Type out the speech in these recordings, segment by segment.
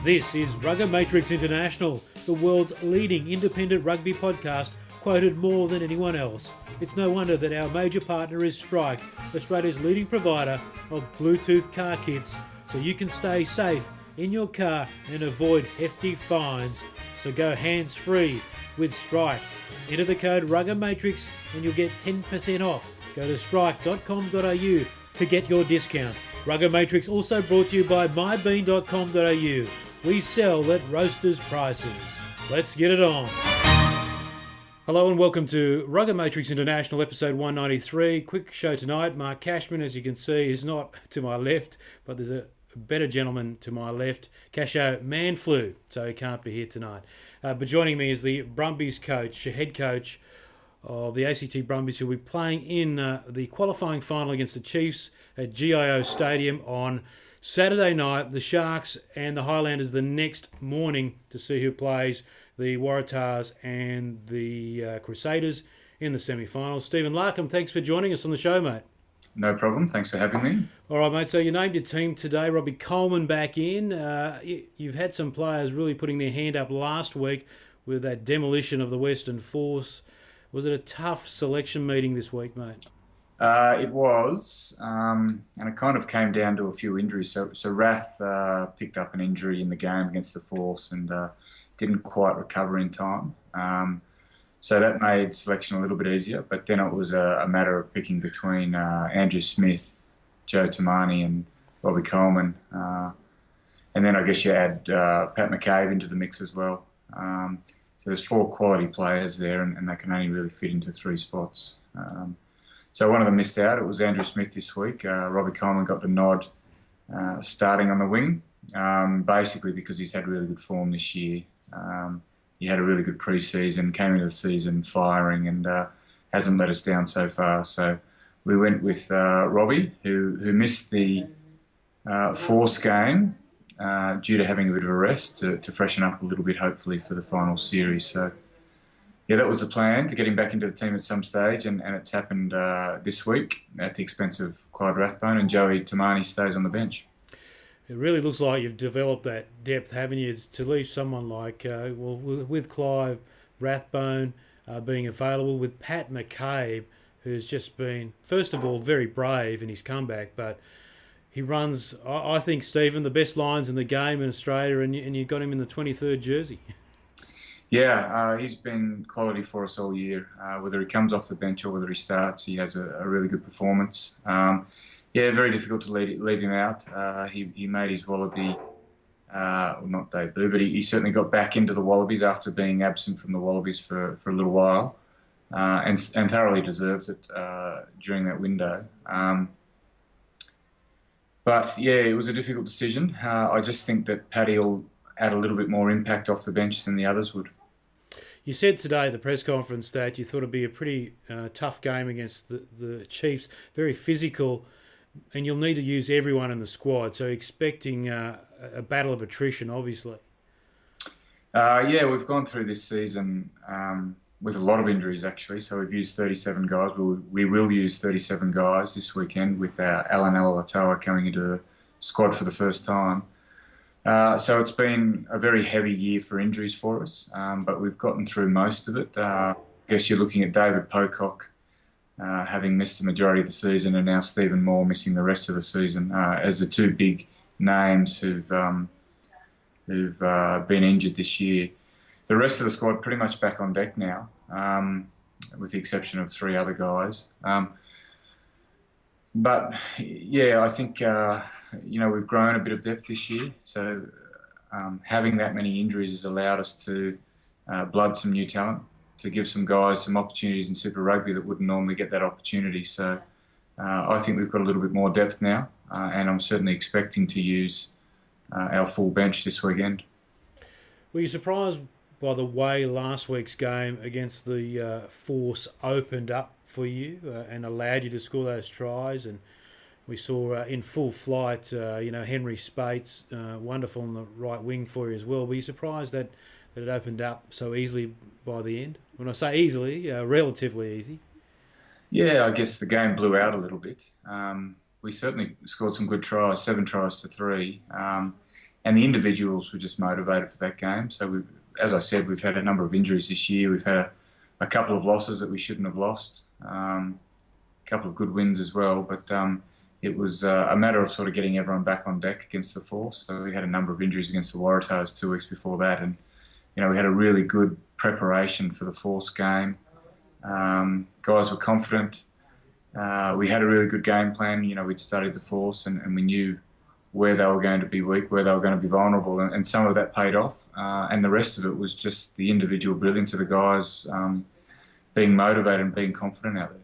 This is RuggaMatrix International, the world's leading independent rugby podcast, quoted more than anyone else. It's no wonder that our major partner is Strike, Australia's leading provider of Bluetooth car kits, so you can stay safe in your car and avoid hefty fines. So go hands-free with Strike. Enter the code RuggaMatrix and you'll get 10% off. Go to strike.com.au to get your discount. RuggaMatrix also brought to you by mybean.com.au. We sell at roasters' prices. Let's get it on. Hello and welcome to RuggaMatrix International episode 193. Quick show tonight. Mark Cashman, as you can see, is not to my left, but there's a better gentleman to my left. Casho man flu, so he can't be here tonight. But joining me is the Brumbies coach, head coach of the ACT Brumbies, who will be playing in the qualifying final against the Chiefs at GIO Stadium on Saturday night. The Sharks and the Highlanders the next morning to see who plays the Waratahs and the Crusaders in the semi-finals. Stephen Larkham, thanks for joining us on the show, mate. No problem. Thanks for having me. All right, mate. So you named your team today. Robbie Coleman back in. You've had some players really putting their hand up last week with that demolition of the Western Force. Was it a tough selection meeting this week, mate? It was, and it kind of came down to a few injuries. So Rath picked up an injury in the game against the Force and didn't quite recover in time. So that made selection a little bit easier. But then it was a matter of picking between Andrew Smith, Joe Tamani and Robbie Coleman. And then I guess you add Pat McCabe into the mix as well. So there's four quality players there and they can only really fit into three spots. So one of them missed out. It was Andrew Smith this week. Robbie Coleman got the nod starting on the wing, basically because he's had really good form this year. He had a really good pre-season, came into the season firing and hasn't let us down so far. So we went with Robbie, who missed the Force game due to having a bit of a rest to freshen up a little bit, hopefully, for the final series. So, yeah, that was the plan, to get him back into the team at some stage, and it's happened this week at the expense of Clyde Rathbone, and Joey Tamani stays on the bench. It really looks like you've developed that depth, haven't you? To leave someone like, with Clive Rathbone being available, with Pat McCabe, who's just been, first of all, very brave in his comeback, but he runs, I think, Stephen, the best lines in the game in Australia, and you got him in the 23rd jersey. Yeah, he's been quality for us all year. Whether he comes off the bench or whether he starts, he has a really good performance. Yeah, very difficult to leave him out. He made his Wallaby, well, not debut, but he certainly got back into the Wallabies after being absent from the Wallabies for a little while, and thoroughly deserved it during that window. But yeah, it was a difficult decision. I just think that Paddy will add a little bit more impact off the bench than the others would. You said today at the press conference that you thought it'd be a pretty tough game against the Chiefs, very physical, and you'll need to use everyone in the squad. So expecting a battle of attrition, obviously. Yeah, we've gone through this season with a lot of injuries, actually. So we've used 37 guys. We will use 37 guys this weekend with Alan Alatoa coming into the squad for the first time. So it's been a very heavy year for injuries for us, but we've gotten through most of it. I guess you're looking at David Pocock having missed the majority of the season, and now Stephen Moore missing the rest of the season as the two big names who've been injured this year. The rest of the squad pretty much back on deck now, with the exception of three other guys. But yeah, I think we've grown a bit of depth this year, so having that many injuries has allowed us to blood some new talent, to give some guys some opportunities in Super Rugby that wouldn't normally get that opportunity. So I think we've got a little bit more depth now, and I'm certainly expecting to use our full bench this weekend. Were you surprised by the way last week's game against the Force opened up for you and allowed you to score those tries? And we saw in full flight, Henry Spates, wonderful on the right wing for you as well. Were you surprised that it opened up so easily by the end? When I say easily, relatively easy. Yeah, I guess the game blew out a little bit. We certainly scored some good tries, 7 tries to 3. and the individuals were just motivated for that game. So as I said, we've had a number of injuries this year. We've had a couple of losses that we shouldn't have lost, a couple of good wins as well. But it was a matter of sort of getting everyone back on deck against the Force. So we had a number of injuries against the Waratahs 2 weeks before that, and we had a really good preparation for the Force game. Guys were confident. We had a really good game plan. We'd studied the Force, and we knew where they were going to be weak, where they were going to be vulnerable, and some of that paid off. And the rest of it was just the individual brilliance of the guys being motivated and being confident out there.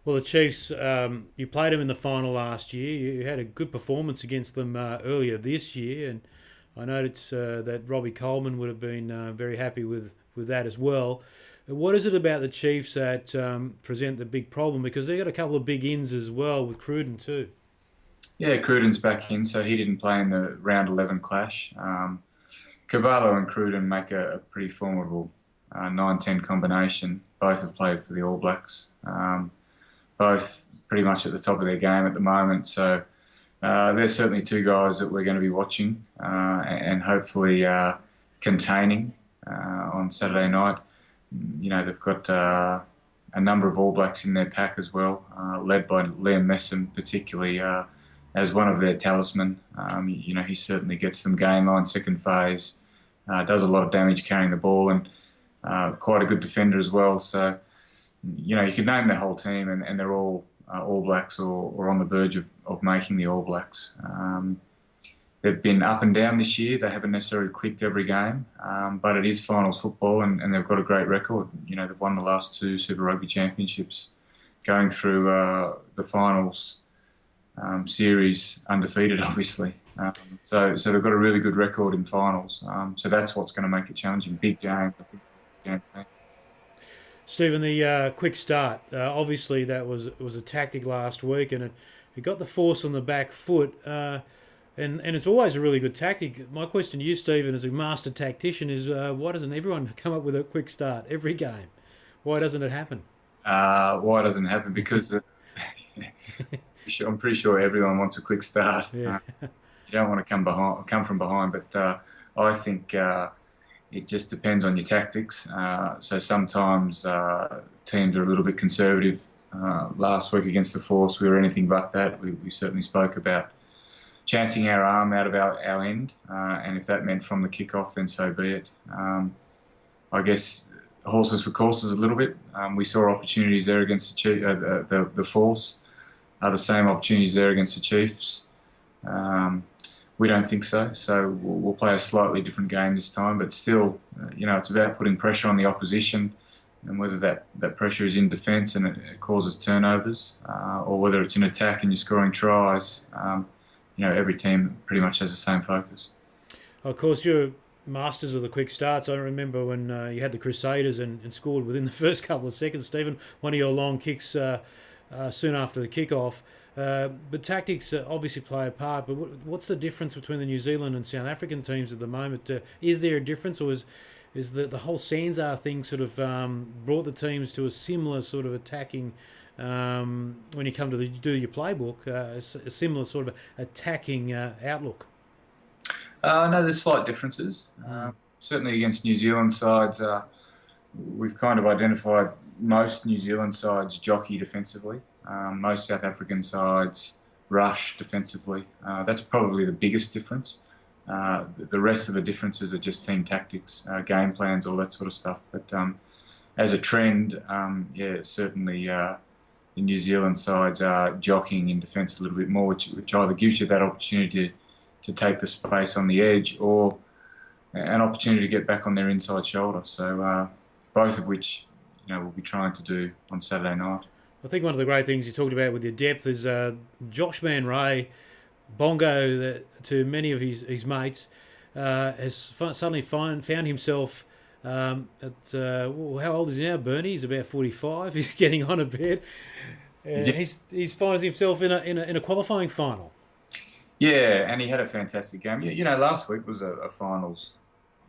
Well, the Chiefs, you played them in the final last year. You had a good performance against them earlier this year, and I noticed that Robbie Coleman would have been very happy with that as well. What is it about the Chiefs that present the big problem? Because they got a couple of big ins as well with Cruden too. Yeah, Cruden's back in, so he didn't play in the round 11 clash. Cavallo and Cruden make a pretty formidable 9-10 combination. Both have played for the All Blacks. Both pretty much at the top of their game at the moment. So there's certainly two guys that we're going to be watching and hopefully containing on Saturday night. They've got a number of All Blacks in their pack as well, led by Liam Messam particularly as one of their talisman. He certainly gets them game line, second phase, does a lot of damage carrying the ball, and quite a good defender as well. So, you could name their whole team, and they're all All Blacks or on the verge of making the All Blacks. They've been up and down this year. They haven't necessarily clicked every game, but it is finals football, and they've got a great record. They've won the last 2 Super Rugby championships, going through the finals series undefeated, obviously. So they've got a really good record in finals. So that's what's going to make it challenging. Big game, I think. Game team. Stephen, the quick start. Obviously, that was a tactic last week, and it got the Force on the back foot. And it's always a really good tactic. My question to you, Stephen, as a master tactician, is why doesn't everyone come up with a quick start every game? Why doesn't it happen? Why doesn't it happen? Because I'm pretty sure everyone wants a quick start. Yeah. You don't want to come from behind, but I think it just depends on your tactics. So sometimes teams are a little bit conservative. Last week against the Force, we were anything but that. We certainly spoke about chancing our arm out of our end, and if that meant from the kickoff, then so be it. I guess horses for courses a little bit. We saw opportunities there against the Force. The same opportunities there against the Chiefs. We don't think so. So we'll play a slightly different game this time, but still, it's about putting pressure on the opposition, and whether that pressure is in defence and it causes turnovers, or whether it's in attack and you're scoring tries. Every team pretty much has the same focus. Of course, you're masters of the quick starts. I remember when you had the Crusaders and scored within the first couple of seconds, Stephen, one of your long kicks soon after the kickoff. But tactics obviously play a part, but what's the difference between the New Zealand and South African teams at the moment? Is there a difference, or is the whole Sanzar thing sort of brought the teams to a similar sort of attacking, when you come to do your playbook, a similar sort of attacking outlook? No, there's slight differences. Certainly against New Zealand sides, we've kind of identified most New Zealand sides jockey defensively. Most South African sides rush defensively. That's probably the biggest difference. The rest of the differences are just team tactics, game plans, all that sort of stuff. But as a trend, certainly the New Zealand sides are jockeying in defence a little bit more, which either gives you that opportunity to take the space on the edge, or an opportunity to get back on their inside shoulder. So both of which we'll be trying to do on Saturday night. I think one of the great things you talked about with your depth is Josh Man Ray, Bongo, to many of his mates, has suddenly found himself at, how old is he now, Bernie? He's about 45. He's getting on a bit. He's finds himself in a qualifying final. Yeah, and he had a fantastic game. Last week was a finals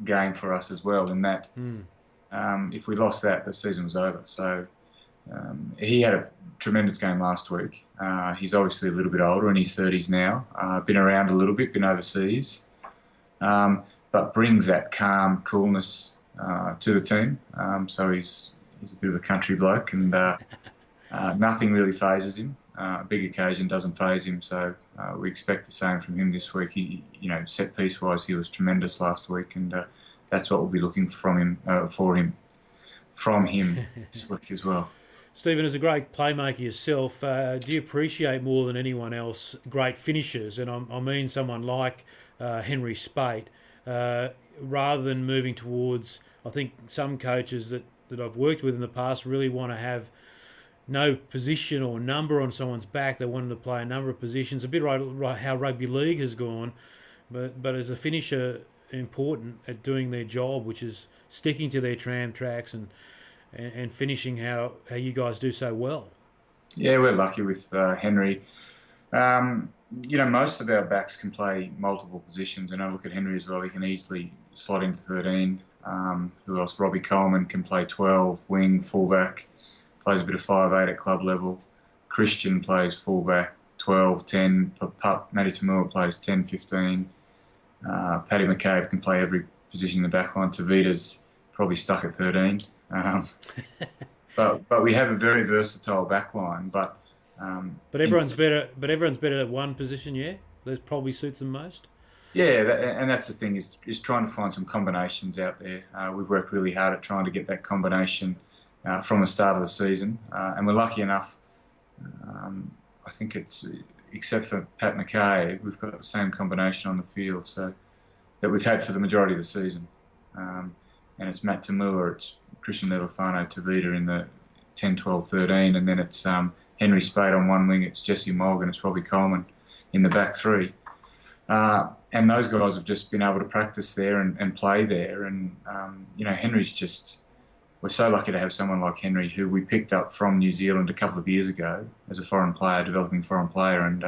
game for us as well, in that if we lost that, the season was over. So he had a tremendous game last week. He's obviously a little bit older, in his 30s now. Been around a little bit, been overseas. but brings that calm coolness to the team. So he's a bit of a country bloke, and nothing really phases him. A big occasion doesn't phase him, so we expect the same from him this week. Set piece wise, he was tremendous last week, and that's what we'll be looking from him this week as well. Stephen, as a great playmaker yourself, do you appreciate more than anyone else great finishers? And I mean someone like Henry Spate, rather than moving towards, I think some coaches that I've worked with in the past really want to have no position or number on someone's back. They want them to play a number of positions, a bit right how rugby league has gone. But as a finisher, important at doing their job, which is sticking to their tram tracks and finishing how you guys do so well. Yeah, we're lucky with Henry. Most of our backs can play multiple positions, and I look at Henry as well. He can easily slot into 13. Who else? Robbie Coleman can play 12, wing, fullback, plays a bit of 5'8" at club level. Christian plays fullback, 12, 10. Matty Tamua plays 10, 15. Paddy McCabe can play every position in the backline. Tavita's probably stuck at 13. But we have a very versatile backline. But everyone's better. But everyone's better at one position. Yeah, that probably suits them most. Yeah, and that's the thing is trying to find some combinations out there. We've worked really hard at trying to get that combination from the start of the season, and we're lucky enough. I think it's except for Pat McKay, we've got the same combination on the field so that we've had for the majority of the season. And it's Matt Tamua, it's Christian Leverfano, Tavita in the 10, 12, 13, and then it's Henry Spade on one wing, it's Jesse Morgan, it's Robbie Coleman in the back three. And those guys have just been able to practice there and play there. And, Henry's just, we're so lucky to have someone like Henry who we picked up from New Zealand a couple of years ago as a foreign player, developing foreign player. And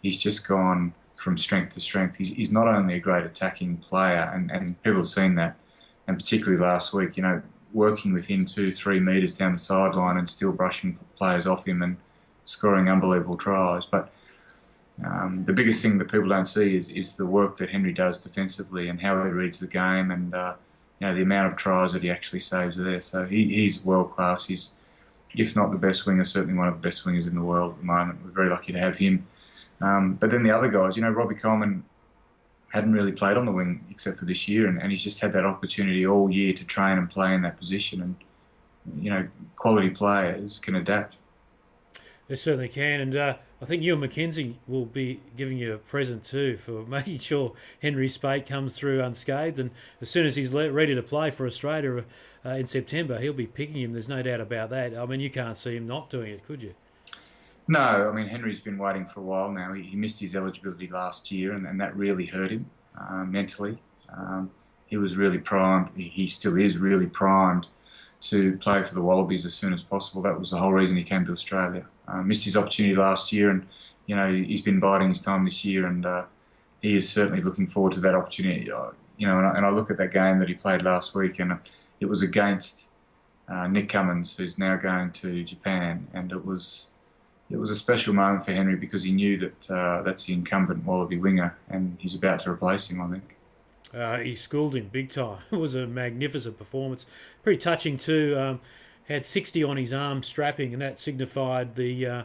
he's just gone from strength to strength. He's not only a great attacking player, and people have seen that, and particularly last week, working within 2-3 metres down the sideline and still brushing players off him and scoring unbelievable tries. But the biggest thing that people don't see is the work that Henry does defensively and how he reads the game and the amount of tries that he actually saves there. So he's world class. He's, if not the best winger, certainly one of the best wingers in the world at the moment. We're very lucky to have him. But then the other guys, Robbie Coleman hadn't really played on the wing except for this year, and he's just had that opportunity all year to train and play in that position. And quality players can adapt. They certainly can, and I think you and Mackenzie will be giving you a present too for making sure Henry Spate comes through unscathed, and as soon as he's ready to play for Australia in September, he'll be picking him, there's no doubt about that. I mean, you can't see him not doing it, could you? No, I mean, Henry's been waiting for a while now. He missed his eligibility last year, and that really hurt him mentally. He was really primed, he still is really primed to play for the Wallabies as soon as possible. That was the whole reason he came to Australia. Missed his opportunity last year, and he's been biding his time this year, and he is certainly looking forward to that opportunity. And I look at that game that he played last week, and it was against Nick Cummins, who's now going to Japan, and it was a special moment for Henry because he knew that that's the incumbent Wallaby winger, and he's about to replace him, I think. He schooled him big time. It was a magnificent performance. Pretty touching too. Had 60 on his arm strapping, and that signified the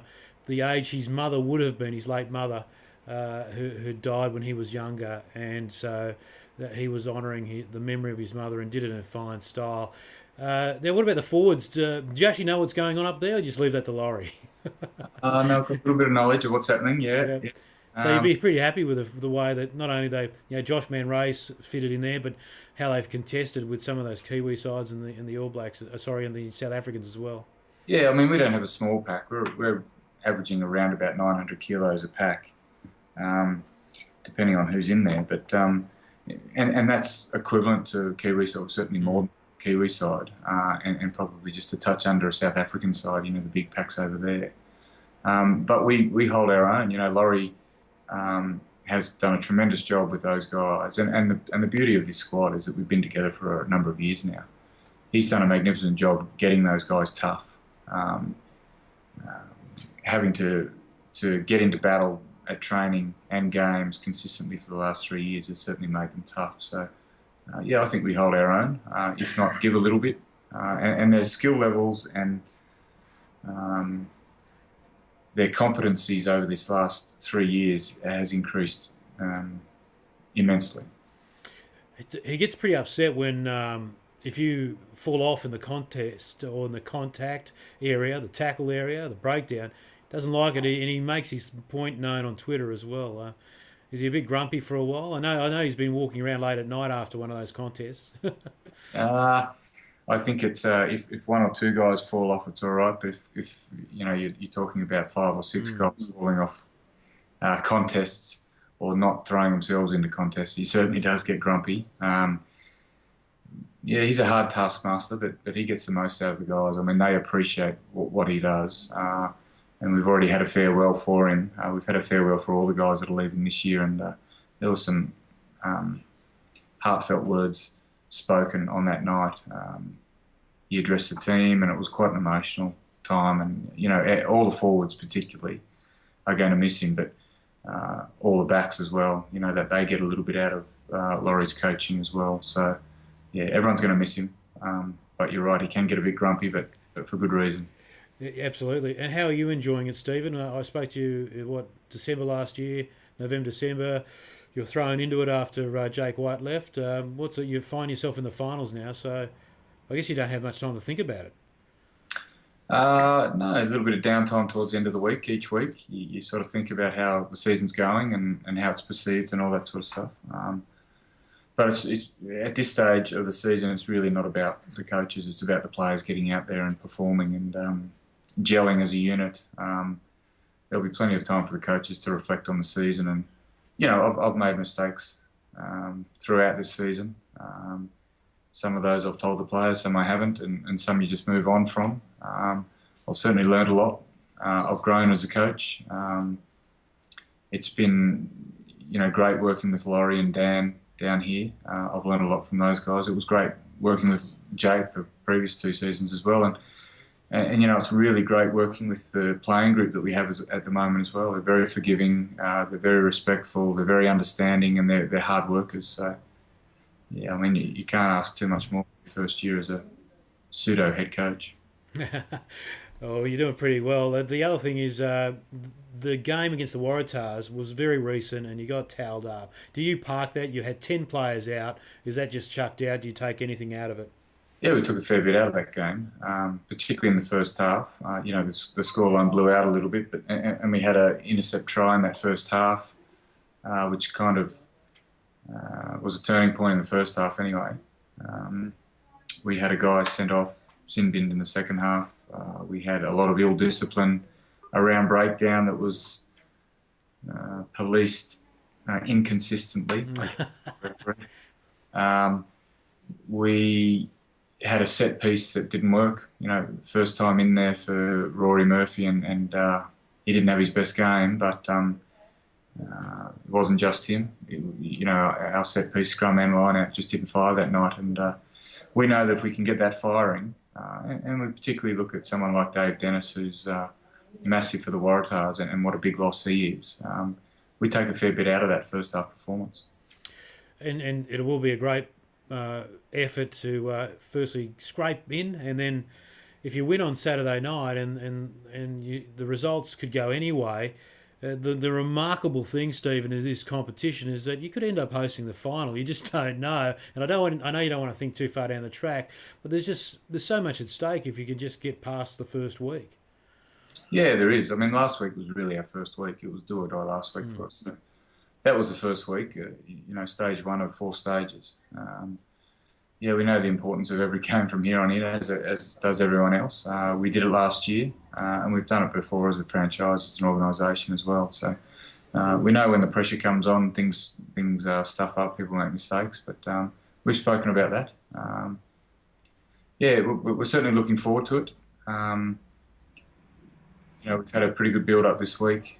age his mother would have been, his late mother, who died when he was younger, and so that he was honouring the memory of his mother and did it in a fine style. Now, what about the forwards? Do you actually know what's going on up there, or just leave that to Laurie? No, I've got a little bit of knowledge of what's happening, yeah. So you'd be pretty happy with the way that not only Josh Manray's fitted in there, but how they've contested with some of those Kiwi sides and the All Blacks, and the South Africans as well. Yeah, I mean, we don't have a small pack. We're averaging around about 900 kilos a pack, depending on who's in there. But and that's equivalent to Kiwi side, certainly more than Kiwi side, and probably just a touch under a South African side. The big packs over there. But we hold our own. Laurie has done a tremendous job with those guys, and the beauty of this squad is that we've been together for a number of years now. He's done a magnificent job getting those guys tough, having to get into battle at training and games consistently for the last 3 years has certainly made them tough. So, I think we hold our own, if not give a little bit. And their skill levels and their competencies over this last 3 years has increased immensely. He gets pretty upset when if you fall off in the contest or in the contact area, the tackle area, the breakdown. Doesn't like it, and he makes his point known on Twitter as well. Is he a bit grumpy for a while? I know he's been walking around late at night after one of those contests. I think it's if one or two guys fall off, it's all right. But if you're talking about 5 or 6 guys falling off contests or not throwing themselves into contests, he certainly does get grumpy. He's a hard taskmaster, but he gets the most out of the guys. I mean, they appreciate what he does, and we've already had a farewell for him. We've had a farewell for all the guys that are leaving this year, and there were some heartfelt words spoken on that night. He addressed the team, and it was quite an emotional time. And all the forwards particularly are going to miss him, but all the backs as well. That they get a little bit out of Laurie's coaching as well. So everyone's going to miss him. But you're right, he can get a bit grumpy, but for good reason. Yeah, absolutely. And how are you enjoying it, Stephen? I spoke to you December last year, November, December. You're thrown into it after Jake White left. You find yourself in the finals now, so I guess you don't have much time to think about it. No, a little bit of downtime towards the end of the week. Each week, you sort of think about how the season's going and how it's perceived and all that sort of stuff. But it's at this stage of the season, it's really not about the coaches. It's about the players getting out there and performing and gelling as a unit. There'll be plenty of time for the coaches to reflect on the season. And I've made mistakes throughout this season. Some of those I've told the players, some I haven't, and some you just move on from. I've certainly learned a lot. I've grown as a coach. It's been, great working with Laurie and Dan down here. I've learned a lot from those guys. It was great working with Jake the previous 2 seasons as well. And it's really great working with the playing group that we have at the moment as well. They're very forgiving, they're very respectful, they're very understanding, and they're hard workers. So, I mean, you can't ask too much more for your first year as a pseudo head coach. Oh, you're doing pretty well. The other thing is the game against the Waratahs was very recent and you got towelled up. Do you park that? You had 10 players out. Is that just chucked out? Do you take anything out of it? Yeah, we took a fair bit out of that game, particularly in the first half. The scoreline blew out a little bit, and we had an intercept try in that first half, which kind of was a turning point in the first half anyway. We had a guy sent off, sin binned in the second half. We had a lot of ill discipline around breakdown that was policed inconsistently. We had a set piece that didn't work. First time in there for Rory Murphy, and he didn't have his best game, but it wasn't just him. Our set piece scrum and line out just didn't fire that night, and we know that if we can get that firing, and we particularly look at someone like Dave Dennis, who's massive for the Waratahs, and what a big loss he is. We take a fair bit out of that first half performance. And it will be a great effort to firstly scrape in, and then if you win on Saturday night and the results could go anyway. The remarkable thing, Stephen, is this competition is that you could end up hosting the final. You just don't know, and I know you don't want to think too far down the track, but there's so much at stake if you could just get past the first week. Yeah, there is. I mean, last week was really our first week. It was do or die last week for us. So that was the first week. Stage 1 of 4 stages. We know the importance of every game from here on in, as does everyone else. We did it last year, and we've done it before as a franchise, as an organisation as well. So we know when the pressure comes on, things stuff up, people make mistakes, but we've spoken about that. We're certainly looking forward to it. We've had a pretty good build-up this week.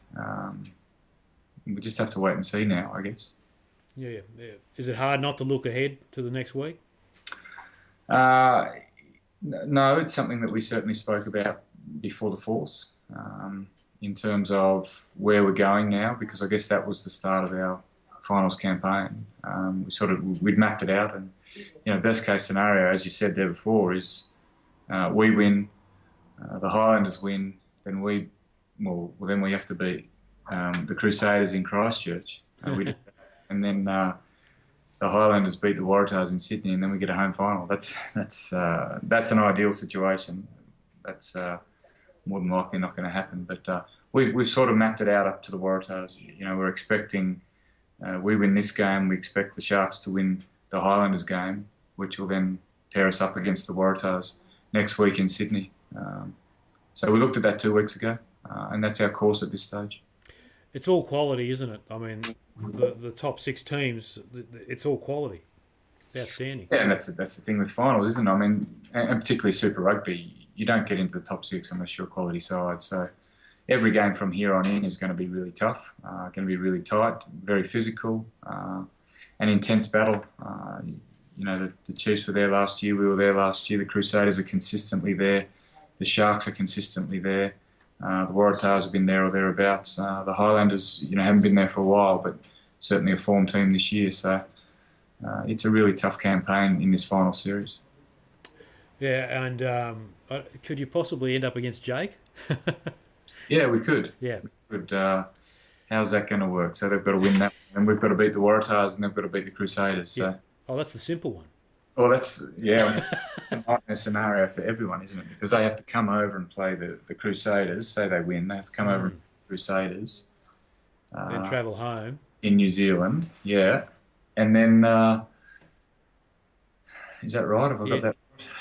We just have to wait and see now, I guess. Yeah. Is it hard not to look ahead to the next week? No, it's something that we certainly spoke about before the Force. in terms of where we're going now, because I guess that was the start of our finals campaign. We'd mapped it out, and best case scenario, as you said there before, is we win, the Highlanders win, then we have to beat the Crusaders in Christchurch. And then the Highlanders beat the Waratahs in Sydney, and then we get a home final. That's an ideal situation. That's more than likely not going to happen. But we've sort of mapped it out up to the Waratahs. We're expecting we win this game. We expect the Sharks to win the Highlanders game, which will then pair us up against the Waratahs next week in Sydney. So we looked at that 2 weeks ago, and that's our course at this stage. It's all quality, isn't it? I mean, the top 6 teams, it's all quality. It's outstanding. Yeah, and that's the thing with finals, isn't it? I mean, and particularly Super Rugby, you don't get into the top 6 unless you're a quality side. So every game from here on in is going to be really tough, going to be really tight, very physical, an intense battle. The Chiefs were there last year, we were there last year, the Crusaders are consistently there, the Sharks are consistently there. The Waratahs have been there or thereabouts. The Highlanders, haven't been there for a while, but certainly a form team this year. So it's a really tough campaign in this final series. Yeah, and could you possibly end up against Jake? Yeah, we could. Yeah. We could. How's that going to work? So they've got to win that, and we've got to beat the Waratahs, and they've got to beat the Crusaders. So. Yeah. Oh, that's the simple one. Well, it's a nightmare scenario for everyone, isn't it? Because they have to come over and play the Crusaders. Say they win, they have to come over and play the Crusaders. Then travel home in New Zealand, yeah, and then is that right? Have I got that?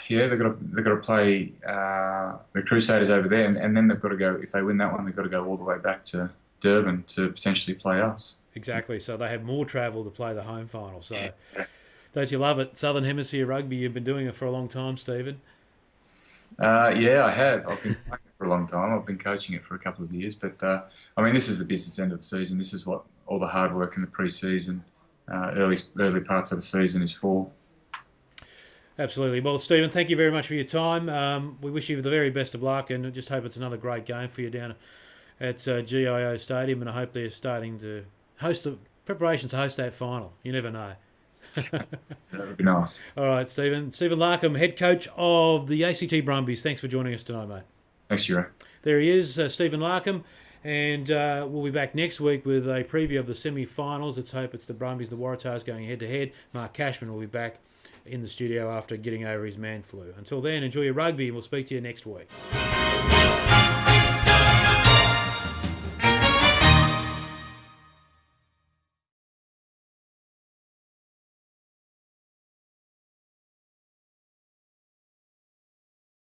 Yeah, they've got to play the Crusaders over there, and then they've got to go. If they win that one, they've got to go all the way back to Durban to potentially play us. Exactly. So they have more travel to play the home final. So. Yeah, exactly. Don't you love it? Southern Hemisphere rugby, you've been doing it for a long time, Stephen. Yeah, I have. I've been playing it for a long time. I've been coaching it for a couple of years. But, this is the business end of the season. This is what all the hard work in the pre-season, early parts of the season is for. Absolutely. Well, Stephen, thank you very much for your time. We wish you the very best of luck, and just hope it's another great game for you down at GIO Stadium, and I hope they're starting to host the preparations to host that final. You never know. That would be nice. All right, Stephen. Stephen Larkham, head coach of the ACT Brumbies. Thanks for joining us tonight, mate. Thanks, Giro. There he is, Stephen Larkham. And we'll be back next week with a preview of the semi-finals. Let's hope it's the Brumbies, the Waratahs going head-to-head. Mark Cashman will be back in the studio after getting over his man flu. Until then, enjoy your rugby, and we'll speak to you next week.